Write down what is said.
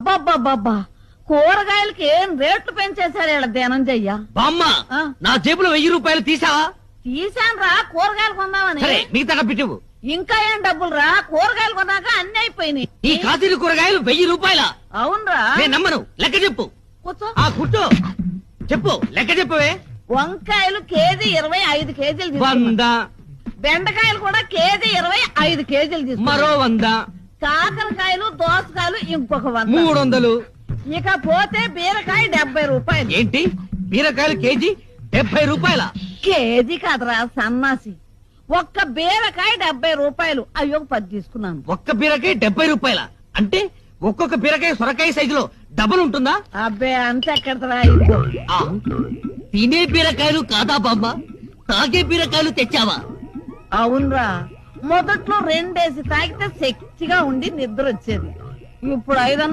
అబ్బబ్బబ్బబ్బా కూరగాయలకి ఏం రేట్లు పెంచేశారు ఇలా ధనంజయ్య. బామ్మ నా జేబులో 1000 రూపాయలు తీసావా? తీసాను రా కూరగాయలు కొందామని. సరే మిగతా పెట్టివు. ఇంకా ఏం డబ్బులు రా కూరగాయలు కొన్నాక అన్ని అయిపోయినాయి. ఈ కాశీలు కూరగాయలు 1000 రూపాయల? అవునరా. నేను నమ్మను. లెక్క చెప్పు. కూర్చో. కూర్చో చెప్పు. లెక్క చెప్పవే. వంకాయలు కేజీ 25 కేజీలు తీసుకున్నా. 100. బెండకాయలు కూడా కేజీ 25 కేజీలు తీసుకున్నా. మరో 100. కాకరకాయలు దోసకాయలు ఇంకొక 100. 300. ఇక పోతే బీరకాయ 70 రూపాయలు. ఏంటి బీరకాయలు కేజీ 70 రూపాయల? కేజీ కాదురా సన్నాసి. ఒక్క బీరకాయ 70 రూపాయలు. అయ్యో 10 తీసుకున్నాను. ఒక్క బీరకాయ 70 రూపాయల అంటే ఒక్కొక్క బీరకాయ సొరకాయ సైజులో డబుల్ ఉంటుందా? అబ్బే అంత ఎక్కడరా. తినే బీరకాయలు కాదా బామ్మ? తాగే బీరకాయలు తెచ్చావా? అవునరా. మొదట్లో 2 తాగితే శక్తిగా ఉండి నిద్ర వచ్చేది. ఇప్పుడు 5